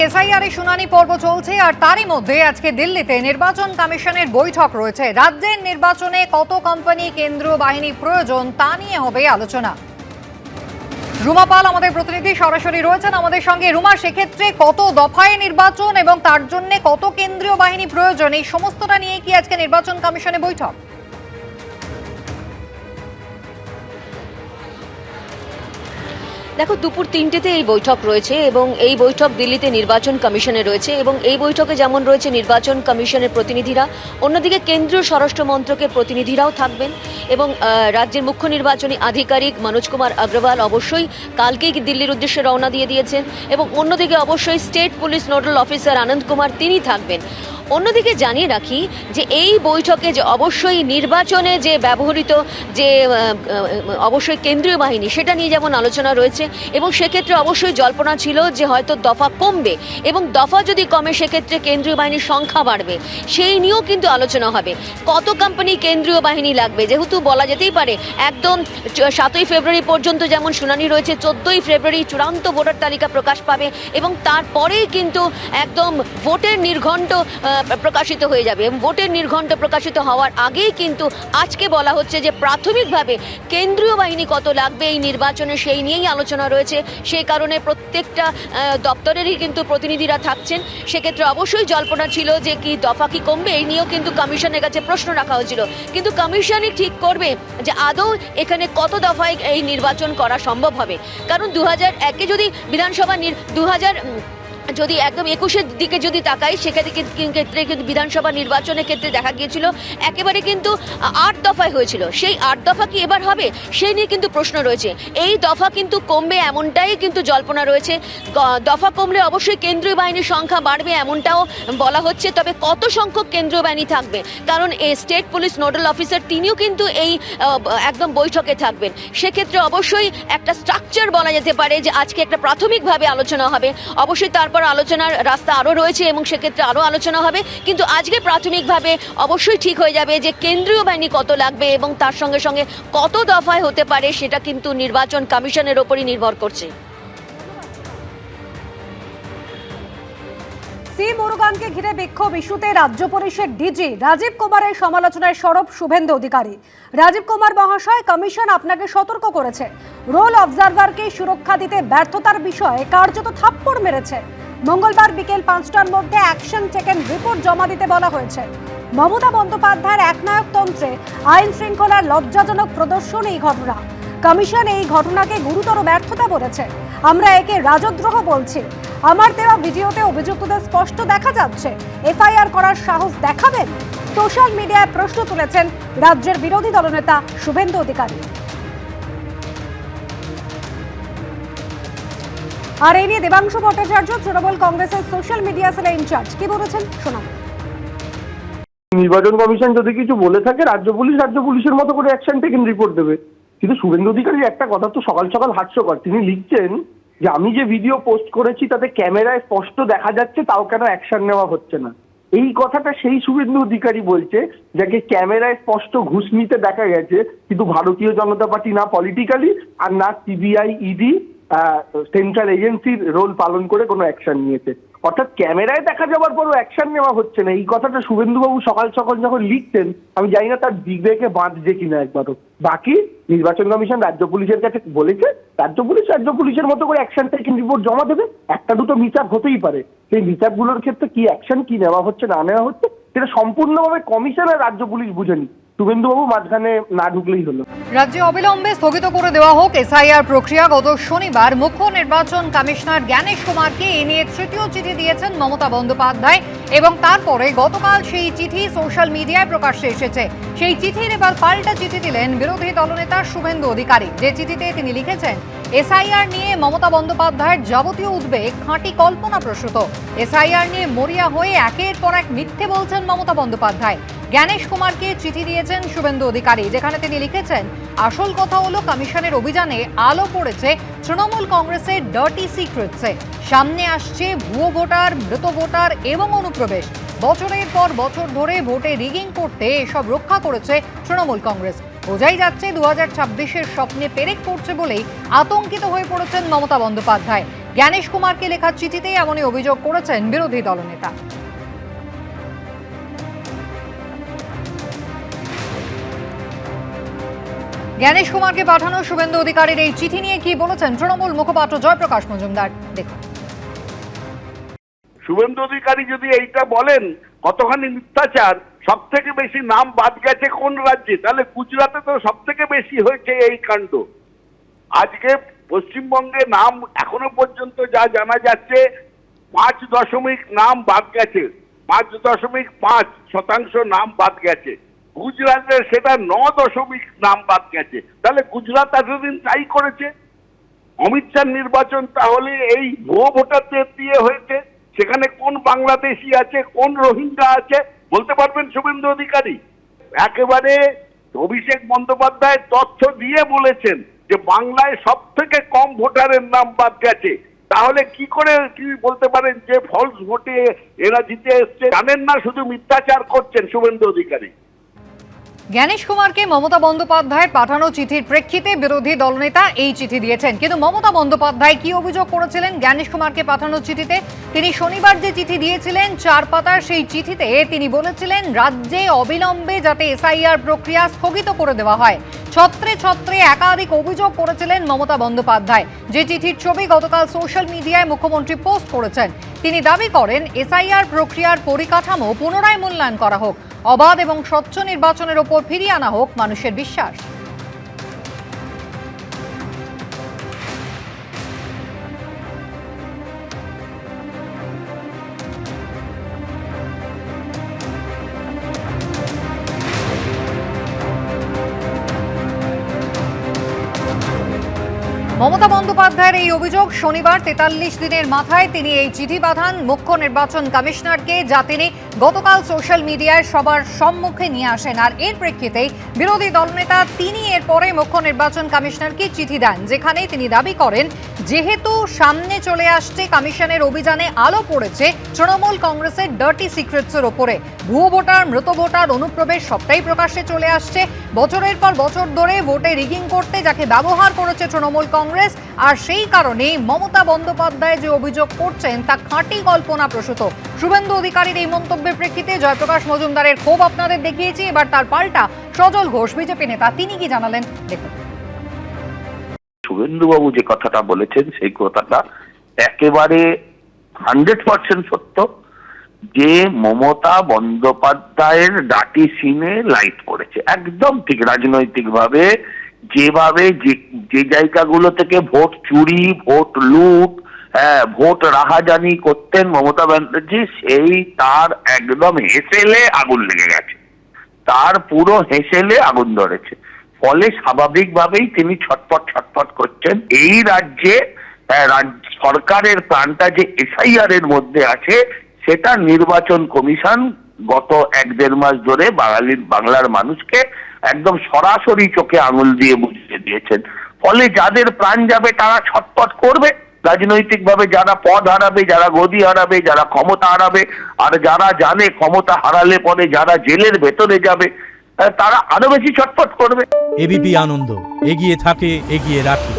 SIR এর শুনানি পর্ব চলছে আর তারই মধ্যে আজকে দিল্লিতে নির্বাচন কমিশনের বৈঠক রয়েছে। রাজ্যের নির্বাচনে কত কোম্পানি কেন্দ্রীয় বাহিনী প্রয়োজন তা নিয়ে হবে আলোচনা। রুমা পাল আমাদের প্রতিনিধি সরাসরি রয়েছেন আমাদের সঙ্গে। রুমা, সেক্ষেত্রে কত দফায় নির্বাচন এবং তার জন্য কত কেন্দ্রীয় বাহিনী প্রয়োজন, এই সমস্তটা নিয়ে কি আজকে নির্বাচন কমিশনে বৈঠক? দেখো, দুপুর ৩টেতে এই বৈঠক রয়েছে এবং এই বৈঠক দিল্লিতে নির্বাচন কমিশনে রয়েছে এবং এই বৈঠকে যেমন রয়েছে নির্বাচন কমিশনের প্রতিনিধিরা, অন্যদিকে কেন্দ্রীয় স্বরাষ্ট্র মন্ত্রকের প্রতিনিধিরাও থাকবেন এবং রাজ্যের মুখ্য নির্বাচনী আধিকারিক মনোজ কুমার অগ্রওয়াল অবশ্যই কালকেই দিল্লির উদ্দেশ্যে রওনা দিয়ে দিয়েছেন এবং অন্যদিকে অবশ্যই স্টেট পুলিশ নোডাল অফিসার আনন্দ কুমার তিনি থাকবেন। অন্যদিকে জানিয়ে রাখি যে এই বৈঠকে যে অবশ্যই নির্বাচনে যে ব্যবহৃত যে অবশ্যই কেন্দ্রীয় বাহিনী সেটা নিয়ে যেমন আলোচনা রয়েছে এবং সেক্ষেত্রে অবশ্যই জল্পনা ছিল যে হয়তো দফা কমবে এবং দফা যদি কমে সেক্ষেত্রে কেন্দ্রীয় বাহিনীর সংখ্যা বাড়বে, সেই নিয়েও কিন্তু আলোচনা হবে। কত কোম্পানি কেন্দ্রীয় বাহিনী লাগবে, যেহেতু বলা যেতেই পারে একদম 7ই ফেব্রুয়ারি পর্যন্ত যেমন শুনানি রয়েছে, 14ই ফেব্রুয়ারি চূড়ান্ত ভোটার তালিকা প্রকাশ পাবে এবং তারপরেই কিন্তু একদম ভোটের নির্ঘণ্ট প্রকাশিত হয়ে যাবে এবং ভোটের নির্ঘণ্ট প্রকাশিত হওয়ার আগেই কিন্তু আজকে বলা হচ্ছে যে প্রাথমিকভাবে কেন্দ্রীয় বাহিনী কত লাগবে এই নির্বাচনে সেই নিয়েই আলোচনা রয়েছে। সেই কারণে প্রত্যেকটা দপ্তরেরই কিন্তু প্রতিনিধিরা থাকছেন। সেক্ষেত্রে অবশ্যই জল্পনা ছিল যে কি দফা কি কমবে, এই নিয়েও কিন্তু কমিশনের কাছে প্রশ্ন রাখা হয়েছিল, কিন্তু কমিশনই ঠিক করবে যে আদৌ এখানে কত দফায় এই নির্বাচন করা সম্ভব হবে। কারণ 2001-এ যদি বিধানসভা যদি একদম 21-এর দিকে যদি তাকাই, সেক্ষেত্রে কিন্তু বিধানসভা নির্বাচনের ক্ষেত্রে দেখা গিয়েছিল একেবারে কিন্তু 8 দফায় হয়েছিল। সেই 8 দফা কি এবার হবে সেই নিয়ে কিন্তু প্রশ্ন রয়েছে। এই দফা কিন্তু কমবে এমনটাই কিন্তু জল্পনা রয়েছে। দফা কমলে অবশ্যই কেন্দ্রীয় বাহিনীর সংখ্যা বাড়বে এমনটাও বলা হচ্ছে, তবে কত সংখ্যক কেন্দ্রীয় বাহিনী থাকবে, কারণ এই স্টেট পুলিশ নোডাল অফিসার তিনিও কিন্তু এই একদম বৈঠকে থাকবেন। সেক্ষেত্রে অবশ্যই একটা স্ট্রাকচার বলা যেতে পারে যে আজকে একটা প্রাথমিকভাবে আলোচনা হবে, অবশ্যই তারপর আলোচনার রাস্তা আরও রয়েছে এবং সেক্ষেত্রে আরও আলোচনা হবে, কিন্তু আজকে প্রাথমিকভাবে অবশ্যই ঠিক হয়ে যাবে যে কেন্দ্রীয় বাহিনী কত লাগবে এবং তার সঙ্গে সঙ্গে কত দফায় হতে পারে সেটা কিন্তু নির্বাচন কমিশনের ওপরই নির্ভর করছে। সি মুরুগানকে ঘিরে বিক্ষোভ ইস্যুতে রাজ্য পুলিশের ডিজি রাজীব কুমারের সমালোচনায় সরব শুভেন্দু অধিকারী। রাজীব কুমার মহাশয়, কমিশন আপনাকে সতর্ক করেছে, রোল অবজারভারকে সুরক্ষা দিতে ব্যর্থতার বিষয়ে কার্যত থাপ্পড় মেরেছে। মঙ্গলবার বিকেল 5টার মধ্যে অ্যাকশন টেকেন রিপোর্ট জমা দিতে বলা হয়েছে। মমতা বন্দ্যোপাধ্যায়ের একনায়কতন্ত্রে আইন শৃঙ্খলার লজ্জাজনক প্রদর্শন এই ঘটনা। কমিশন এই ঘটনাকে গুরুতর ব্যর্থতা বলেছে। আমরা একে রাজদ্রোহ বলছি। আমার দেওয়া ভিডিওতে অভিযুক্তদের স্পষ্ট দেখা যাচ্ছে। এফআইআর করার সাহস দেখাবেন? সোশ্যাল মিডিয়ায় প্রশ্ন তুলেছেন রাজ্যের বিরোধী দলনেতা শুভেন্দু অধিকারী। আর এই নিয়ে দেবাংশু ভট্টাচার্য, তৃণমূল কংগ্রেসের সোশ্যাল মিডিয়া সেলের ইনচার্জ, কি বলেছেন শোনাব। নির্বাচন কমিশন যদি কিছু বলে থাকে রাজ্য পুলিশের মতো করে অ্যাকশন টেকেন রিপোর্ট দেবে। কিন্তু শুভেন্দু অধিকারীর একটা কথা তো সকাল সকাল হাস্যকর। তিনি লিখছেন যে আমি যে ভিডিও পোস্ট করেছি তাতে ক্যামেরায় স্পষ্ট দেখা যাচ্ছে, তাও কেন অ্যাকশন নেওয়া হচ্ছে না। এই কথাটা সেই শুভেন্দু অধিকারী বলছে যাকে ক্যামেরায় স্পষ্ট ঘুষ নিতে দেখা গেছে, কিন্তু ভারতীয় জনতা পার্টি না পলিটিক্যালি আর না সিবিআই ইডি সেন্ট্রাল এজেন্সির রোল পালন করে কোনো অ্যাকশন নিয়েছে। অর্থাৎ ক্যামেরায় দেখা যাওয়ার পরও অ্যাকশন নেওয়া হচ্ছে না। এই কথাটা শুভেন্দুবাবু সকাল সকাল যখন লিখছেন, আমি জানি না তার বিবেকে বাঁধছে কিনা একবারও। বাকি নির্বাচন কমিশন রাজ্য পুলিশের কাছে বলেছে, রাজ্য পুলিশের মতো করে অ্যাকশন টেকেন রিপোর্ট জমা দেবে। একটা দুটো মিসআপ হতেই পারে, সেই মিসআপগুলোর ক্ষেত্রে কি অ্যাকশন কি নেওয়া হচ্ছে না নেওয়া হচ্ছে সেটা সম্পূর্ণভাবে কমিশন আর রাজ্য পুলিশ বুঝেনি। শুভেন্দুবাবু মাঝখানে না ঢুকলেই হলো। রাজ্যে অবিলম্বে স্থগিত করে দেওয়া হোক এসআইআর প্রক্রিয়া। গত শনিবার মুখ্য নির্বাচন কমিশনার জ্ঞানেশ কুমারকে এ নিয়ে তৃতীয় চিঠি দিয়েছেন মমতা বন্দ্যোপাধ্যায় এবং তারপরে গতকাল সেই চিঠি সোশ্যাল মিডিয়ায় প্রকাশ্যে এসেছে। সেই চিঠির এবার পাল্টা চিঠি দিলেন বিরোধী দলনেতা শুভেন্দু অধিকারী। যে চিঠিতে তিনি লিখেছেন, এসআইআর নিয়ে মমতা বন্দ্যোপাধ্যায়ের যাবতীয় উদ্বেগ খাঁটি কল্পনাপ্রসূত। এসআইআর নিয়ে মরিয়া হয়ে একের পর এক মিথ্যে বলছেন মমতা বন্দ্যোপাধ্যায়। জ্ঞানেশ কুমারকে চিঠি দিয়েছেন শুভেন্দু অধিকারী, যেখানে তিনি লিখেছেন, আসল কথা হলো কমিশনের অভিযানে আলো পড়েছে তৃণমূল কংগ্রেসের ডার্টি সিক্রেটসে। সামনে আসছে ভুয়ো ভোটার, মৃত ভোটার এবং অনুপ্রবেশ। বছরের পর বছর ধরে ভোটে রিগিং করতে এসব রক্ষা করেছে তৃণমূল কংগ্রেস। বোঝাই যাচ্ছে 2026-এর স্বপ্নে পেরেক পড়ছে বলেই আতঙ্কিত হয়ে পড়েছেন মমতা বন্দ্যোপাধ্যায়। জ্ঞানেশ কুমারকে লেখা চিঠিতে এমনই অভিযোগ করেছেন বিরোধী দলনেতা। জ্ঞানেশ কুমারকে পাঠানো শুভেন্দু অধিকারীর এই চিঠি নিয়ে কি বলেছেন তৃণমূল মুখপাত্র জয়প্রকাশ মজুমদার, দেখুন। শুভেন্দু অধিকারী যদি এইটা বলেন কতখানি মিথ্যাচার, সব থেকে বেশি নাম বাদ গেছে কোন রাজ্যে? তাহলে গুজরাটে তো সব থেকে বেশি হয়েছে এই কাণ্ড। আজকে পশ্চিমবঙ্গে নাম এখনো পর্যন্ত যা জানা যাচ্ছে 5 নাম বাদ গেছে, 5.5% নাম বাদ গেছে। গুজরাটে সেটা 9 নাম বাদ গেছে। তাহলে গুজরাট এতদিন তাই করেছে। অমিত শাহ নির্বাচন তাহলে এই ভুয়ো ভোটারদের দিয়ে হয়েছে। সেখানে কোন বাংলাদেশি আছে, কোন রোহিঙ্গা আছে বলতে পারবেন শুভেন্দু অধিকারী? একেবারে অভিষেক বন্দ্যোপাধ্যায় তথ্য দিয়ে বলেছেন যে বাংলায় সব থেকে কম ভোটারের নাম বাদ গেছে। তাহলে কি করে কি বলতে পারেন যে ফলস ভোটে এরা জিতে এসছে? জানেন না, শুধু মিথ্যাচার করছেন শুভেন্দু অধিকারী। জ্ঞানেশ কুমারকে মমতা বন্দ্যোপাধ্যায়ের পাঠানো চিঠির প্রেক্ষিতে বিরোধী দলনেতা এই চিঠি দিয়েছেন। কিন্তু মমতা বন্দ্যোপাধ্যায় কি অভিযোগ করেছিলেন জ্ঞানেশ কুমারকে পাঠানো চিঠিতে? তিনি শনিবার যে চিঠি দিয়েছিলেন 4 পাতার, সেই চিঠিতে তিনি বলেছিলেন রাজ্যে অবিলম্বে যাতে এসআইআর প্রক্রিয়া স্থগিত করে দেওয়া হয়। ছত্রে ছত্রে একাধিক অভিযোগ করেছিলেন মমতা বন্দ্যোপাধ্যায়। যে চিঠির ছবি গতকাল সোশ্যাল মিডিয়ায় মুখ্যমন্ত্রী পোস্ট করেছেন। তিনি দাবি করেন এসআইআর প্রক্রিয়ার পরিকাঠামো পুনরায় মূল্যায়ন করা হোক, অবাধ এবং স্বচ্ছ নির্বাচনের ওপর ফিরিয়ে আনা হোক মানুষের বিশ্বাস। মমতা বন্দ্যোপাধ্যায়ের এই অভিযোগ শনিবার 43 দিনের মাথায় তিনি এই চিঠি পাঠান মুখ্য নির্বাচন কমিশনারকে, যা তিনি গতকাল সোশ্যাল মিডিয়ায় সবার সম্মুখে নিয়ে আসেন। আর এর প্রেক্ষিতেই বিরোধী দলনেতা তিনি এরপরে মুখ্য নির্বাচন কমিশনারকে চিঠি দেন, যেখানে তিনি দাবি করেন যেহেতু সামনে চলে আসছে কমিশনের অভিযানে আলো পড়েছে তৃণমূল কংগ্রেসের ডার্টি সিক্রেটসের ওপরে। ভুয়ো ভোটার, মৃত ভোটার, অনুপ্রবেশ সবটাই প্রকাশ্যে চলে আসছে। বছরের পর বছর ধরে ভোটে রিগিং করতে যাকে ব্যবহার করেছে তৃণমূল কংগ্রেস, আর সেই কারণেই মমতা বন্দ্যোপাধ্যায় যে অভিযোগ করছেন তা খাঁটি কল্পনাপ্রসূত। শুভেন্দু অধিকারীর এই মন্তব্যের প্রেক্ষিতে জয়প্রকাশ মজুমদারের ক্ষোভ আপনাদের দেখিয়েছি। এবার তার পাল্টা সজল ঘোষ বিজেপি নেতা, তিনি কি জানালেন দেখুন। শুভেন্দুবাবু যে কথাটা বলেছেন সেই কথাটা একেবারে 100% সত্য, যে মমতা বন্দ্যোপাধ্যায়ের ডাটি সিনে লাইট পড়েছে। একদম ঠিক। রাজনৈতিকভাবে যেভাবে যে জায়গাগুলো থেকে ভোট চুরি, ভোট লুট, ভোট রাহাজানি করতেন মমতা ব্যানার্জি, সেই তার একদম হেসেলে আগুন লেগে গেছে, তার পুরো হেসেলে আগুন ধরেছে। ফলে স্বাভাবিকভাবেই তিনি ছটফট করছেন। এই রাজ্যে সরকারের প্রাণটা যে এসআইআর এর মধ্যে আছে, সেটা নির্বাচন কমিশন গত 1-1.5 মাস ধরে বাংলার মানুষকে একদম সরাসরি চোখে আঙুল দিয়ে বুঝিয়ে দিয়েছেন। ফলে যাদের প্রাণ যাবে তারা ছটফট করবে। রাজনৈতিকভাবে যারা পদ হারাবে, যারা গদি হারাবে, যারা ক্ষমতা হারাবে, আর যারা জানে ক্ষমতা হারালে পরে যারা জেলের ভেতরে যাবে, তারা আরো বেশি ছটফট করবে। এবিপি আনন্দ, এগিয়ে থাকে, এগিয়ে রাখে।